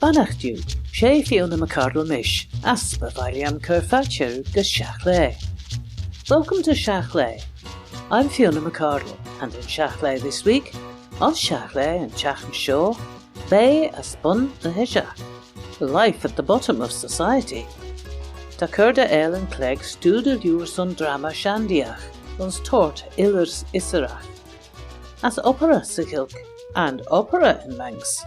Banachdiw, Fiona McArdle mish, aspa viliam curfachu gus Shiaght Laa. Welcome to Shiaght Laa. I'm Fiona McArdle, and in Shiaght Laa this week, on Shiaght Laa and Chacham Shaw, Bay as bun na hisha, life at the bottom of society. Ta curda Aalin Clague stúdil dúrson drama shandiach, ons tort illers isserach. As opera sigilk, and opera in Manx.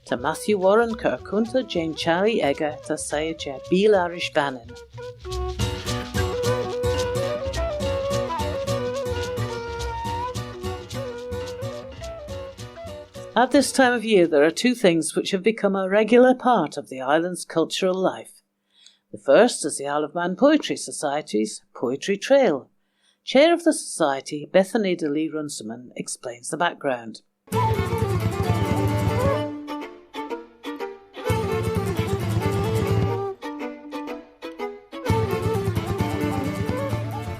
Ta Matthew Warren Kirkunta Jane Charlie Egger ta Sayaja Beelarish Vannin. At this time of year there are two things which have become a regular part of the island's cultural life. The first is the Isle of Man Poetry Society's Poetry Trail. Chair of the Society, Bethany De Legh Runciman, explains the background.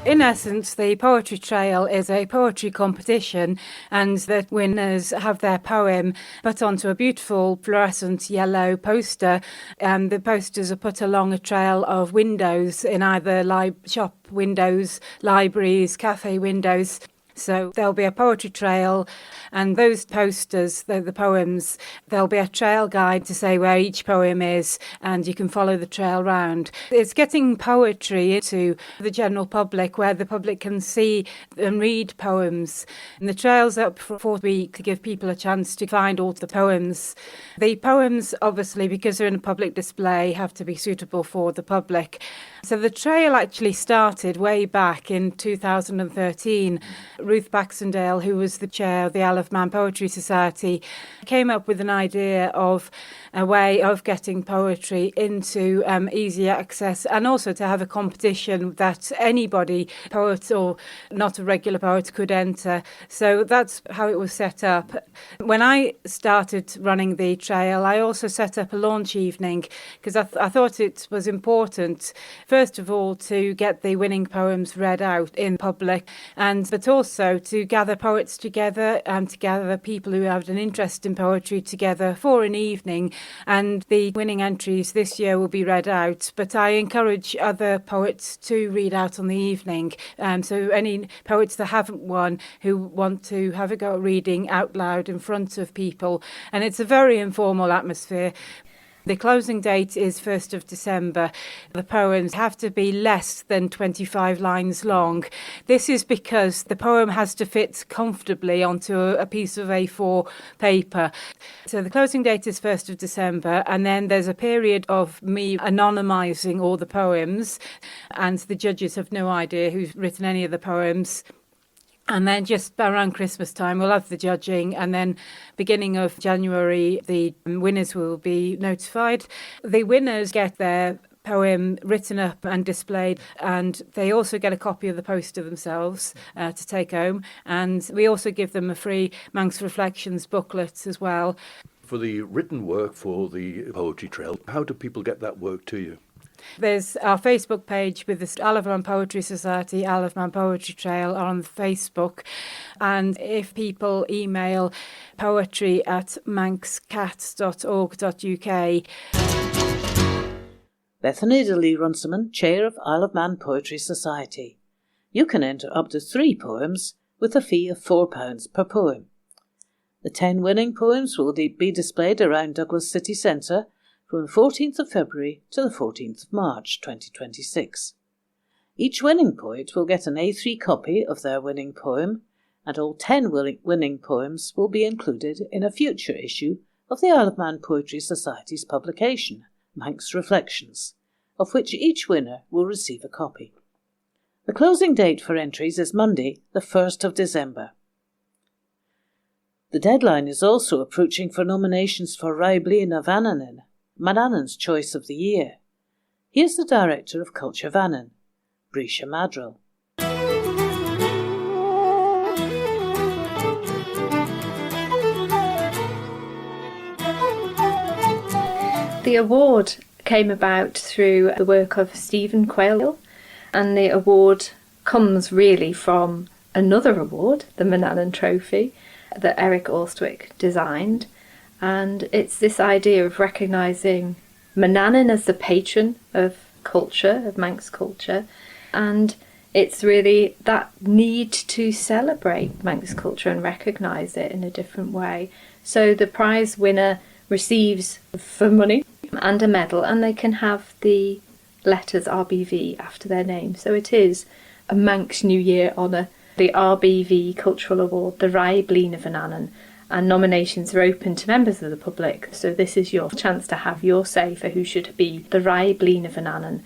In essence, the Poetry Trail is a poetry competition, and the winners have their poem put onto a beautiful fluorescent yellow poster. The posters are put along a trail of windows in either shop windows, libraries, cafe windows. So there'll be a poetry trail, and those posters, the poems, there'll be a trail guide to say where each poem is, and you can follow the trail round. It's getting poetry into the general public, where the public can see and read poems. And the trail's up for 4 weeks to give people a chance to find all the poems. The poems, obviously, because they're in a public display, have to be suitable for the public. So the trail actually started way back in 2013. Ruth Baxendale, who was the chair of the Isle of Man Poetry Society, came up with an idea of a way of getting poetry into easy access, and also to have a competition that anybody, poet or not a regular poet, could enter. So that's how it was set up. When I started running the trail, I also set up a launch evening, because I thought it was important, first of all, to get the winning poems read out in public, but also to gather poets together and to gather people who have an interest in poetry together for an evening. And the winning entries this year will be read out, but I encourage other poets to read out on the evening. So any poets that haven't won who want to have a go at reading out loud in front of people. And it's a very informal atmosphere. The closing date is 1st of December. The poems have to be less than 25 lines long. This is because the poem has to fit comfortably onto a piece of A4 paper. So the closing date is 1st of December, and then there's a period of me anonymising all the poems, and the judges have no idea who's written any of the poems. And then just around Christmas time, we'll have the judging, and then beginning of January, the winners will be notified. The winners get their poem written up and displayed, and they also get a copy of the poster themselves to take home. And we also give them a free Manx Reflections booklet as well. For the written work for the Poetry Trail, how do people get that work to you? There's our Facebook page with the Isle of Man Poetry Society, Isle of Man Poetry Trail on Facebook. And if people email poetry@manxcats.org.uk. Bethany De Legh Runciman, Chair of Isle of Man Poetry Society. You can enter up to 3 poems with a fee of £4 per poem. The 10 winning poems will be displayed around Douglas City Centre from the 14th of February to the 14th of March 2026. Each winning poet will get an A3 copy of their winning poem, and all 10 winning poems will be included in a future issue of the Isle of Man Poetry Society's publication, Manx Reflections, of which each winner will receive a copy. The closing date for entries is Monday, the 1st of December. The deadline is also approaching for nominations for Shiaght Laa Vannin, Manannan's Choice of the Year. Here's the Director of Culture Vannin, Breesha Maddrell. The award came about through the work of Stephen Quayle, and the award comes really from another award, the Manannan Trophy, that Eric Alstwick designed. And it's this idea of recognising Manannan as the patron of culture, of Manx culture, and it's really that need to celebrate Manx culture and recognise it in a different way. So the prize winner receives for money and a medal, and they can have the letters RBV after their name. So it is a Manx New Year honour, the RBV Cultural Award, the Rai Blin of Vannin, and nominations are open to members of the public. So this is your chance to have your say for who should be the Rai Blin of Vannin.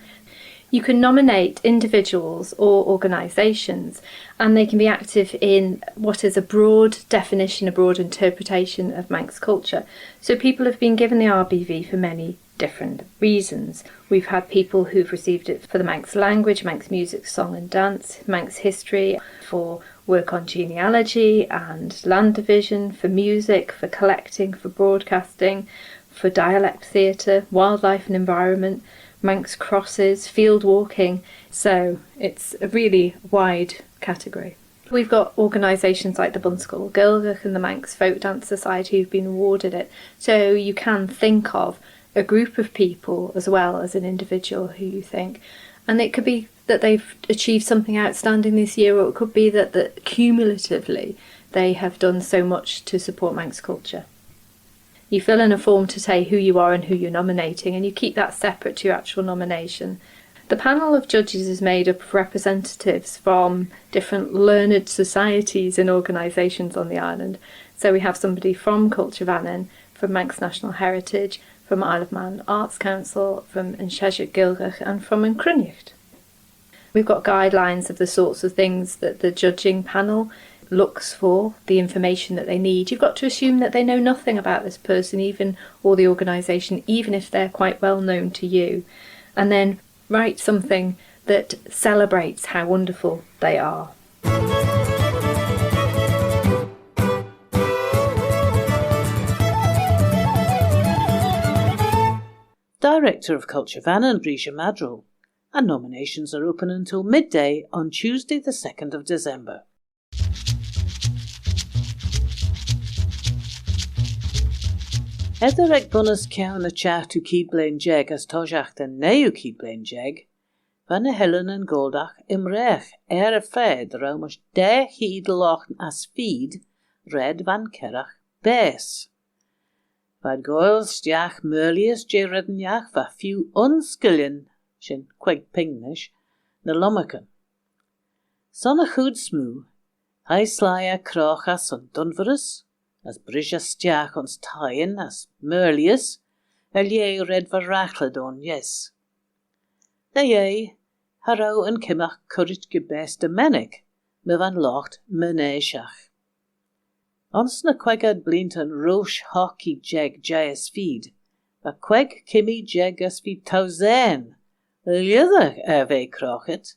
You can nominate individuals or organisations, and they can be active in what is a broad definition, a broad interpretation of Manx culture. So people have been given the RBV for many different reasons. We've had people who've received it for the Manx language, Manx music, song and dance, Manx history, for work on genealogy and land division, for music, for collecting, for broadcasting, for dialect theatre, wildlife and environment, Manx crosses, field walking. So it's a really wide category. We've got organisations like the Bunskull Gaelgach and the Manx Folk Dance Society who've been awarded it. So you can think of a group of people as well as an individual who you think. And it could be that they've achieved something outstanding this year, or it could be that cumulatively they have done so much to support Manx culture. You fill in a form to say who you are and who you're nominating, and you keep that separate to your actual nomination. The panel of judges is made up of representatives from different learned societies and organisations on the island. So we have somebody from Culture Vannin, from Manx National Heritage, from Isle of Man Arts Council, from Shiaght Gaelgach, and from Cruinnicht. We've got guidelines of the sorts of things that the judging panel looks for, the information that they need. You've got to assume that they know nothing about this person, even or the organisation, even if they're quite well known to you. And then write something that celebrates how wonderful they are. Director of Culture Vannin, Breesha Maddrell, and nominations are open until midday on Tuesday the 2nd of December. Edder ag bunnas ceann na teachtú cíblain jeag as toiseach den néú cíblain jeag, van na Helen and Goldach imreach a fed raumas 10 híd loch as feed red van kerach bes. Vad goil stiach merlius je reddenjach va few unskillion sin quig pingnish na lommaken. Sonna goed smoo, hij slaia krochas on Dunverus, as Breesha stiach ons tyen as merlius, je red va rachladon, yes. Na je, harau en kimmach courage gebeste menig, me van locht meneishach. Ons na quegad blinton roche hockey jeg jayas feed, va queg kimmy jeg as feed tauzen, liother ve crochet,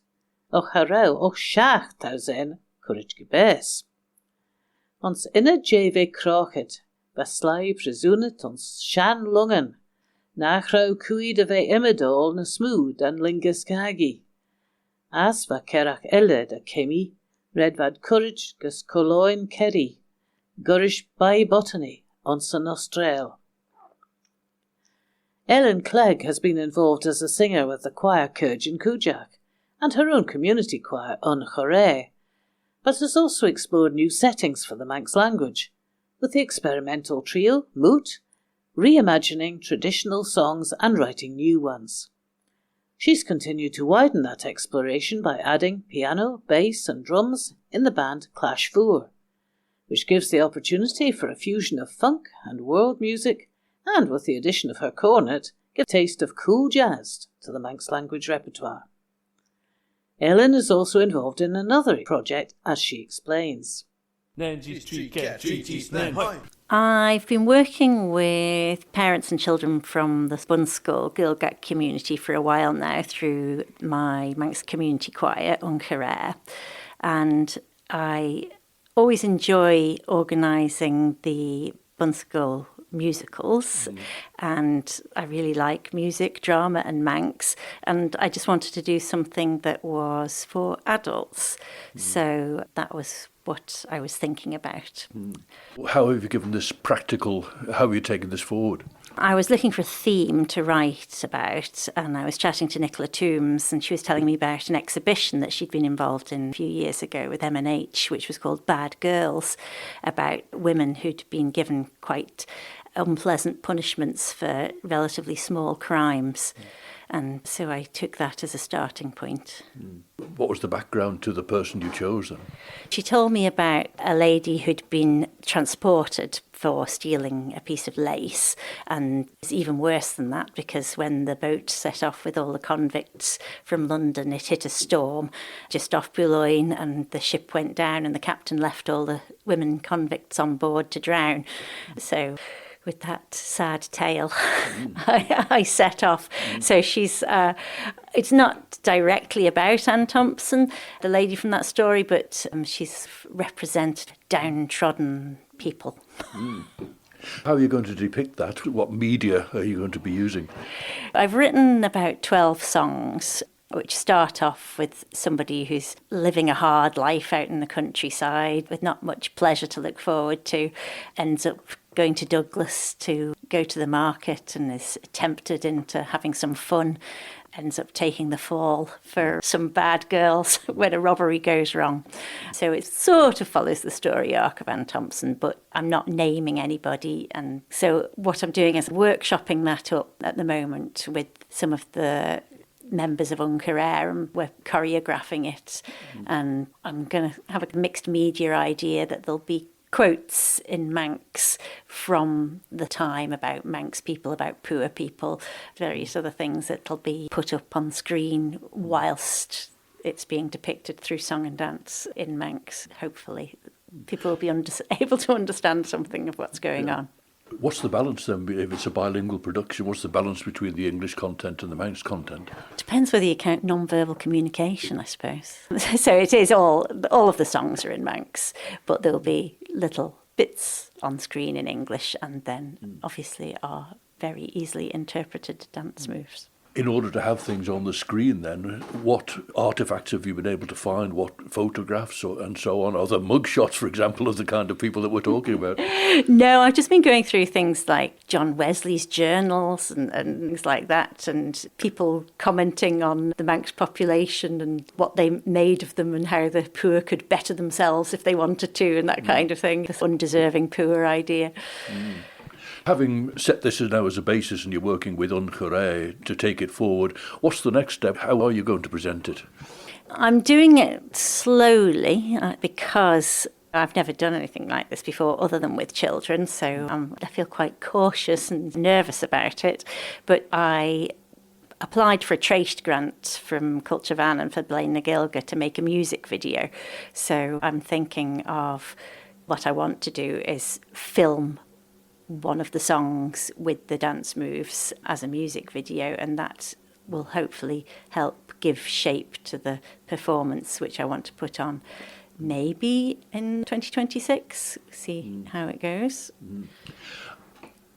och harau och shach tauzen, courage gebes. Ons inne jeve crochet, va slai presunet ons shan lungen, nachrau cuid ve immedol na smooth and lingus kagi. As va kerach elle da kimmy, red vad courage gus coloin kerry, Gurish by botany on San Australia. Aalin Clague has been involved as a singer with the choir Curge in Kujak and her own community choir on Chore, but has also explored new settings for the Manx language, with the experimental trio Moot, reimagining traditional songs and writing new ones. She's continued to widen that exploration by adding piano, bass and drums in the band Clash 4. Which gives the opportunity for a fusion of funk and world music, and with the addition of her cornet, give a taste of cool jazz to the Manx language repertoire. Aalin is also involved in another project, as she explains. I've been working with parents and children from the Bunskull Gaelgach community for a while now through my Manx community choir, Unkere, and I always enjoy organising the Bunskull musicals, and I really like music, drama and Manx, and I just wanted to do something that was for adults. So that was what I was thinking about. How have you given this practical, how have you taken this forward? I was looking for a theme to write about, and I was chatting to Nicola Toombs, and she was telling me about an exhibition that she'd been involved in a few years ago with M&H, which was called Bad Girls, about women who'd been given quite unpleasant punishments for relatively small crimes. And so I took that as a starting point. What was the background to the person you chose then? She told me about a lady who'd been transported for stealing a piece of lace, and it's even worse than that because when the boat set off with all the convicts from London, it hit a storm just off Boulogne and the ship went down and the captain left all the women convicts on board to drown. So with that sad tale, I set off. So she's, it's not directly about Anne Thompson, the lady from that story, but she's represented downtrodden people. How are you going to depict that? What media are you going to be using? I've written about 12 songs, which start off with somebody who's living a hard life out in the countryside with not much pleasure to look forward to, ends up going to Douglas to go to the market and is tempted into having some fun, ends up taking the fall for some bad girls when a robbery goes wrong. So it sort of follows the story arc of Anne Thompson, but I'm not naming anybody. And so what I'm doing is workshopping that up at the moment with some of the members of Uncarer, and we're choreographing it. And I'm going to have a mixed media idea that there'll be quotes in Manx from the time about Manx people, about poor people, various other things that'll be put up on screen whilst it's being depicted through song and dance in Manx. Hopefully people will be able to understand something of what's going on. What's the balance then, if it's a bilingual production, what's the balance between the English content and the Manx content? Depends whether you count non-verbal communication, I suppose. So it is all of the songs are in Manx, but there'll be little bits on screen in English and then obviously are very easily interpreted dance moves. In order to have things on the screen then, what artefacts have you been able to find? What photographs and so on? Are there mugshots, for example, of the kind of people that we're talking about? No, I've just been going through things like John Wesley's journals and things like that, and people commenting on the Manx population and what they made of them and how the poor could better themselves if they wanted to and that kind of thing. This undeserving poor idea. Having set this now as a basis and you're working with Uncarer to take it forward, what's the next step? How are you going to present it? I'm doing it slowly because I've never done anything like this before other than with children, so I feel quite cautious and nervous about it. But I applied for a Traist grant from Culture Vannin for Blaine na Gaeilge to make a music video. So I'm thinking of what I want to do is film one of the songs with the dance moves as a music video, and that will hopefully help give shape to the performance which I want to put on maybe in 2026, see how it goes.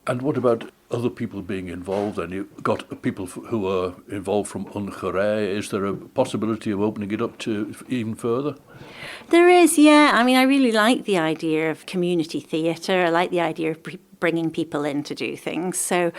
And what about other people being involved then? You've got people who are involved from Uncarer. Is there a possibility of opening it up to even further? There is, yeah. I mean, I really like the idea of community theatre. I like the idea of bringing people in to do things. So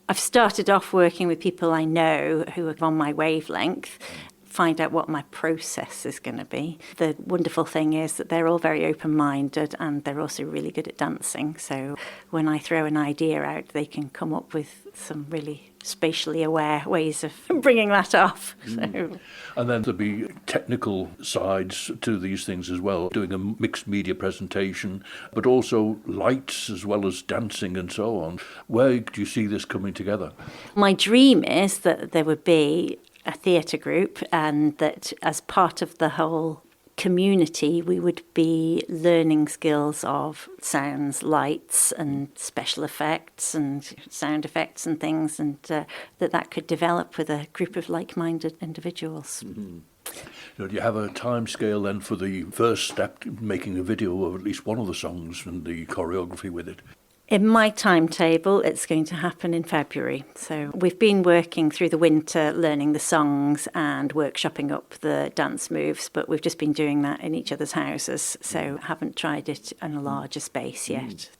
I've started off working with people I know who are on my wavelength, find out what my process is going to be. The wonderful thing is that they're all very open-minded and they're also really good at dancing. So when I throw an idea out, they can come up with some really spatially aware ways of bringing that off. So. And then there'll be technical sides to these things as well, doing a mixed media presentation, but also lights as well as dancing and so on. Where do you see this coming together? My dream is that there would be a theatre group and that as part of the whole community we would be learning skills of sounds, lights and special effects and sound effects and things, and that could develop with a group of like-minded individuals. So do you have a time scale then for the first step, making a video of at least one of the songs and the choreography with it? In my timetable, it's going to happen in February. So we've been working through the winter, learning the songs and workshopping up the dance moves, but we've just been doing that in each other's houses, so haven't tried it in a larger space yet.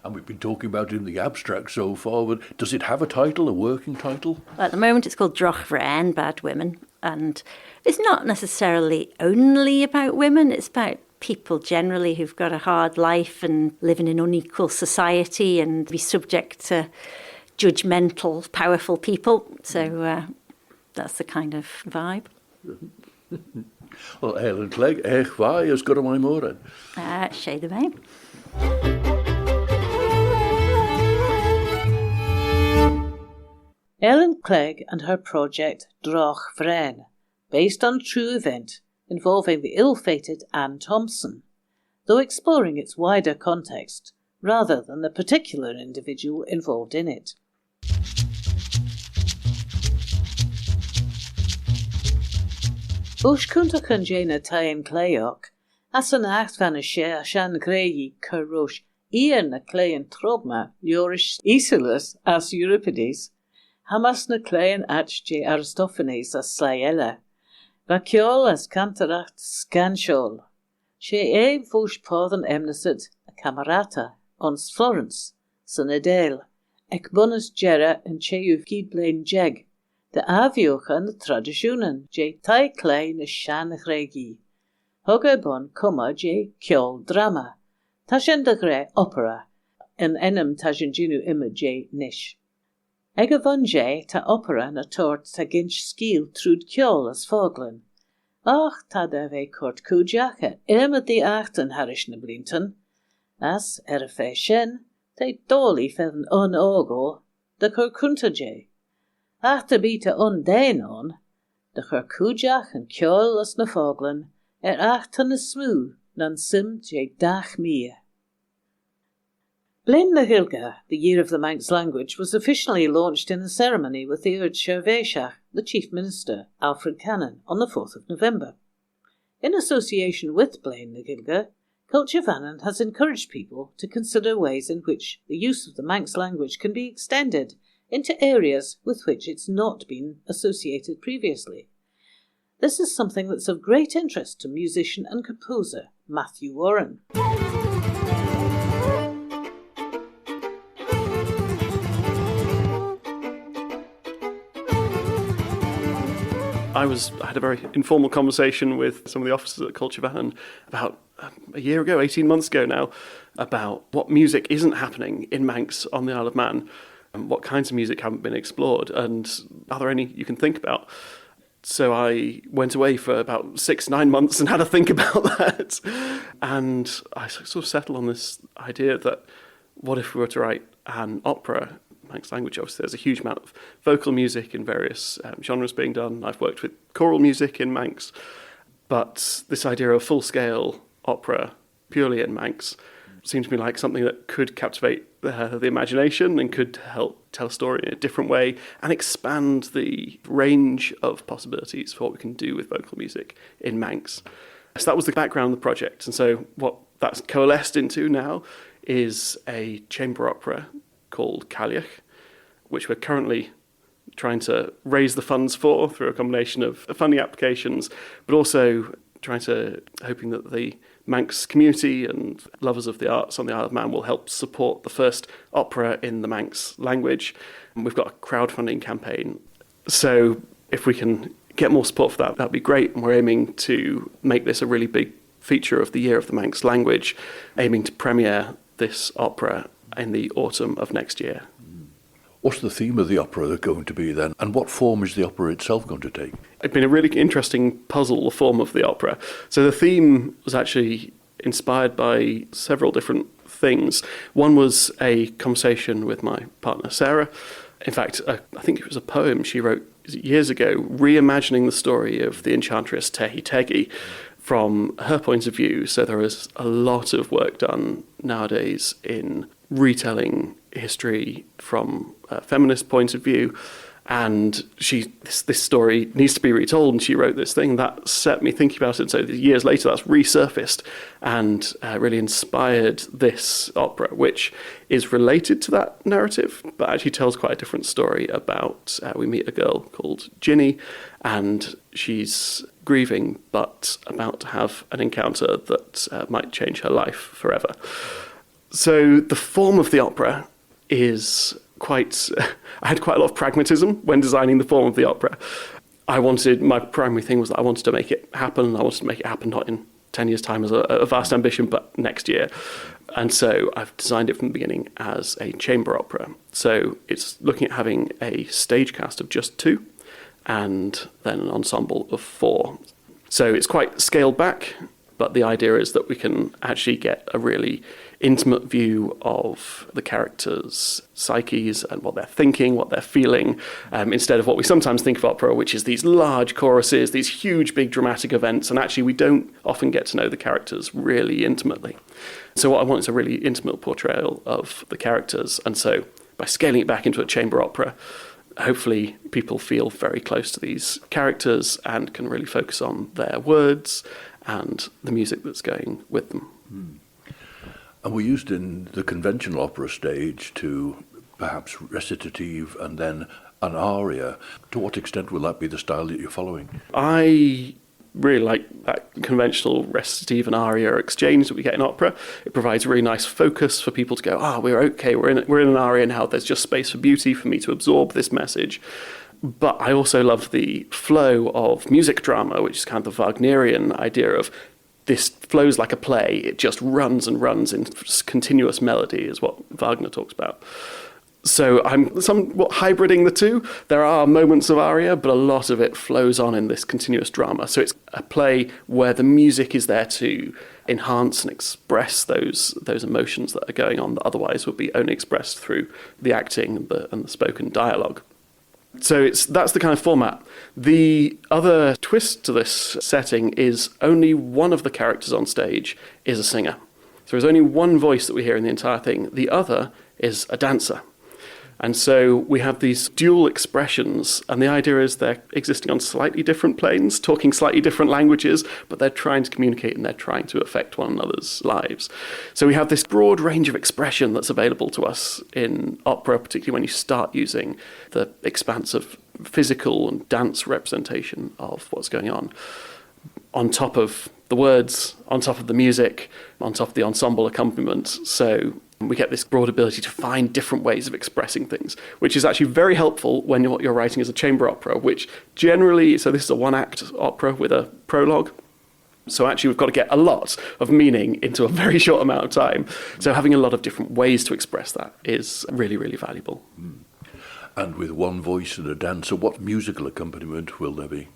And we've been talking about it in the abstract so far, but does it have a title, a working title? At the moment, it's called Droch Vren, Bad Women, and it's not necessarily only about women, it's about people generally who've got a hard life and live in an unequal society and be subject to judgmental, powerful people. So that's the kind of vibe. Well, Aalin Clague, why is good my more? Sé de bheith. Aalin Clague and her project Droch Vren, based on a true event involving the ill-fated Anne Thompson, though exploring its wider context rather than the particular individual involved in it. Ush kunta kunjena taen Clayoch, as an acht van a share shan greyi kurush, ian na Clayan trobma, Yorish Aeschylus as Euripides, hamas na Clayan ach je Aristophanes as Slayella, vaciol as cantaracht scanshol, she vush podden emnesid a camerata, ons Florence, san Adele, ec bonus gera en cheu kidblain jeg, de avioch an de tradisjonen, je tai klein na shan regi. Hogge bon comma je kjol drama, tashen de gre opera, en enem tashen ginu immer je nish. Ege von je ta opera na tort ta ginch skiel trud kjol as foglen. Ach ta de ve kort kujake, immer die achten harish na blinten, as fe shen, te doli fen ogo, de kur kunta je. Ach te bita dein on, de kur kujak en kjol as na foglen, achten na smu, nan sim je dach meer. Blaine na Gilga, the Year of the Manx Language, was officially launched in a ceremony with the Ard Sherveshach, the Chief Minister, Alfred Cannon, on the 4th of November. In association with Blaine na Gilga, Culture Vannin has encouraged people to consider ways in which the use of the Manx language can be extended into areas with which it's not been associated previously. This is something that's of great interest to musician and composer Matthew Warren. I had a very informal conversation with some of the officers at Culture Vannin about a year ago, 18 months ago now, about what music isn't happening in Manx on the Isle of Man, and what kinds of music haven't been explored, and are there any you can think about? So I went away for about 6-9 months and had to think about that. And I sort of settled on this idea that what if we were to write an opera, Manx language? Obviously there's a huge amount of vocal music in various genres being done. I've worked with choral music in Manx. But this idea of full-scale opera purely in Manx seemed to me like something that could captivate the imagination and could help tell a story in a different way and expand the range of possibilities for what we can do with vocal music in Manx. So that was the background of the project. And so what that's coalesced into now is a chamber opera called Clague, which we're currently trying to raise the funds for through a combination of funding applications, but also hoping that the Manx community and lovers of the arts on the Isle of Man will help support the first opera in the Manx language. And we've got a crowdfunding campaign. So if we can get more support for that, that'd be great. And we're aiming to make this a really big feature of the Year of the Manx Language, aiming to premiere this opera in the autumn of next year. What's the theme of the opera going to be then? And what form is the opera itself going to take? It's been a really interesting puzzle, the form of the opera. So the theme was actually inspired by several different things. One was a conversation with my partner, Sarah. In fact, I think it was a poem she wrote years ago, reimagining the story of the enchantress Tehi Tegi from her point of view. So there is a lot of work done nowadays in retelling history from a feminist point of view, And this story needs to be retold, and she wrote this thing that set me thinking about it. So years later, that's resurfaced and really inspired this opera, which is related to that narrative, but actually tells quite a different story about, we meet a girl called Ginny, and she's grieving, but about to have an encounter that might change her life forever. So the form of the opera is I had quite a lot of pragmatism when designing the form of the opera. My primary thing was that I wanted to make it happen. I wanted to make it happen not in 10 years' time as a vast ambition, but next year. And so I've designed it from the beginning as a chamber opera. So it's looking at having a stage cast of just 2 and then an ensemble of 4. So it's quite scaled back, but the idea is that we can actually get a really intimate view of the characters' psyches and what they're thinking, what they're feeling, instead of what we sometimes think of opera, which is these large choruses, these huge, big dramatic events, and actually we don't often get to know the characters really intimately. So what I want is a really intimate portrayal of the characters, and so by scaling it back into a chamber opera, hopefully people feel very close to these characters and can really focus on their words and the music that's going with them. And we're used in the conventional opera stage to perhaps recitative and then an aria. To what extent will that be the style that you're following? I really like that conventional recitative and aria exchange that we get in opera. It provides a really nice focus for people to go, we're okay, we're in an aria now, there's just space for beauty for me to absorb this message. But I also love the flow of music drama, which is kind of the Wagnerian idea of this flows like a play. It just runs and runs in continuous melody, is what Wagner talks about. So I'm somewhat hybriding the two. There are moments of aria, but a lot of it flows on in this continuous drama. So it's a play where the music is there to enhance and express those emotions that are going on that otherwise would be only expressed through the acting and the spoken dialogue. So that's the kind of format. The other twist to this setting is only one of the characters on stage is a singer. So there's only one voice that we hear in the entire thing. The other is a dancer. And so we have these dual expressions, and the idea is they're existing on slightly different planes, talking slightly different languages, but they're trying to communicate and they're trying to affect one another's lives. So we have this broad range of expression that's available to us in opera, particularly when you start using the expanse of physical and dance representation of what's going on top of the words, on top of the music, on top of the ensemble accompaniment. So we get this broad ability to find different ways of expressing things, which is actually very helpful when what you're writing is a chamber opera, which generally, so this is a one-act opera with a prologue. So actually we've got to get a lot of meaning into a very short amount of time. So having a lot of different ways to express that is really, really valuable. And with one voice and a dancer, what musical accompaniment will there be?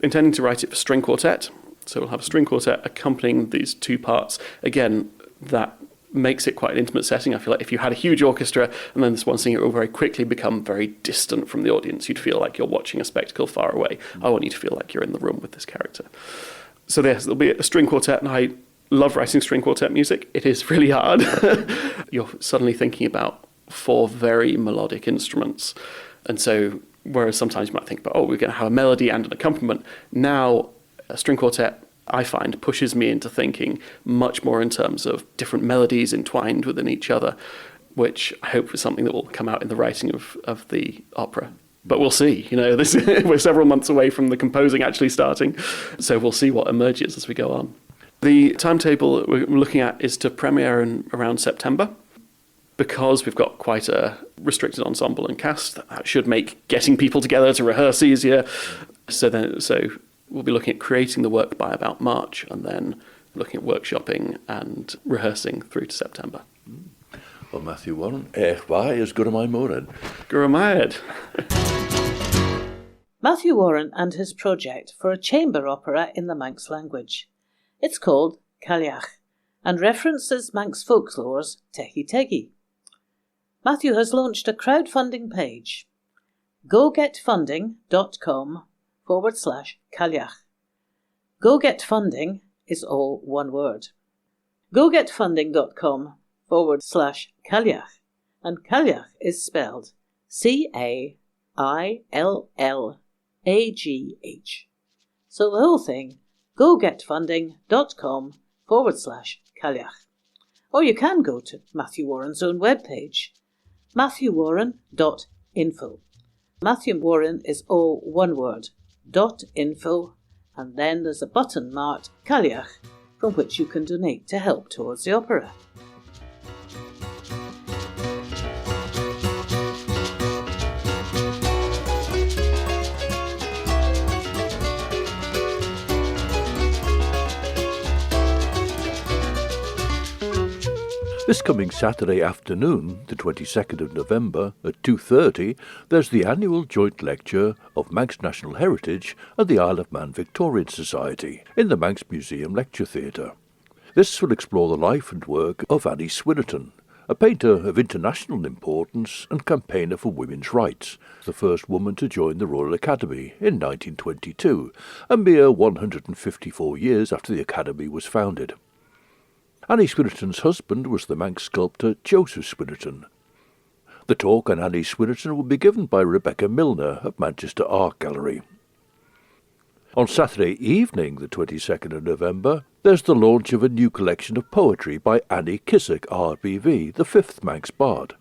Intending to write it for string quartet. So we'll have a string quartet accompanying these 2 parts. Again, that makes it quite an intimate setting. I feel like if you had a huge orchestra and then this one singer, it will very quickly become very distant from the audience. You'd feel like you're watching a spectacle far away. I want you to feel like you're in the room with this character. So there'll be a string quartet, and I love writing string quartet music. It is really hard. You're suddenly thinking about 4 very melodic instruments. And so, whereas sometimes you might think about, we're going to have a melody and an accompaniment. Now, a string quartet, I find, pushes me into thinking much more in terms of different melodies entwined within each other, which I hope is something that will come out in the writing of the opera. But we'll see. We're several months away from the composing actually starting, so we'll see what emerges as we go on. The timetable that we're looking at is to premiere in around September. Because we've got quite a restricted ensemble and cast, that should make getting people together to rehearse easier. So we'll be looking at creating the work by about March, and then looking at workshopping and rehearsing through to September. Well, Matthew Warren, why is Gurumai Moran? Gurumai. Matthew Warren and his project for a chamber opera in the Manx language. It's called Clague and references Manx folklore's Tehi Tegi. Matthew has launched a crowdfunding page, gogetfunding.com/Clague. GoGetFunding is all one word. gogetfunding.com/Clague, and Clague is spelled CALIAGH. ILLAGH. So the whole thing, gogetfunding.com/Cailleach. Or you can go to Matthew Warren's own webpage, matthewwarren.info. Matthew Warren is all one word, .info, and then there's a button marked Cailleach from which you can donate to help towards the opera. This coming Saturday afternoon, the 22nd of November, at 2:30, there's the annual joint lecture of Manx National Heritage and the Isle of Man Victorian Society in the Manx Museum Lecture Theatre. This will explore the life and work of Annie Swinnerton, a painter of international importance and campaigner for women's rights, the first woman to join the Royal Academy in 1922, a mere 154 years after the Academy was founded. Annie Swinnerton's husband was the Manx sculptor Joseph Swinnerton. The talk on Annie Swinnerton will be given by Rebecca Milner of Manchester Art Gallery. On Saturday evening, the 22nd of November, there's the launch of a new collection of poetry by Annie Kissack, RBV, the fifth Manx bard.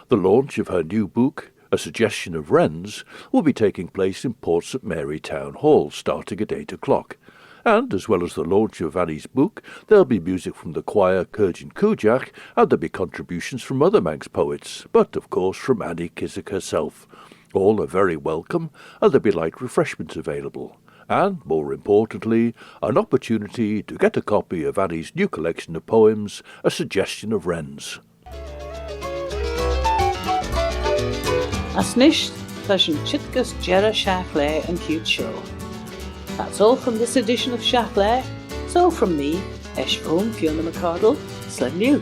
The launch of her new book, A Suggestion of Wrens, will be taking place in Port St Mary Town Hall, starting at 8 o'clock. And, as well as the launch of Annie's book, there'll be music from the choir Cyrgin Cúideach, and there'll be contributions from other Manx poets, but, of course, from Annie Kissack herself. All are very welcome, and there'll be light refreshments available. And, more importantly, an opportunity to get a copy of Annie's new collection of poems, A Suggestion of Wrens. Asnisht, Fashion Chitgus Jera Shiaght Laa and Cute Show. That's all from this edition of Shiaght Laa. So from me, Fiona McArdle, Slim you.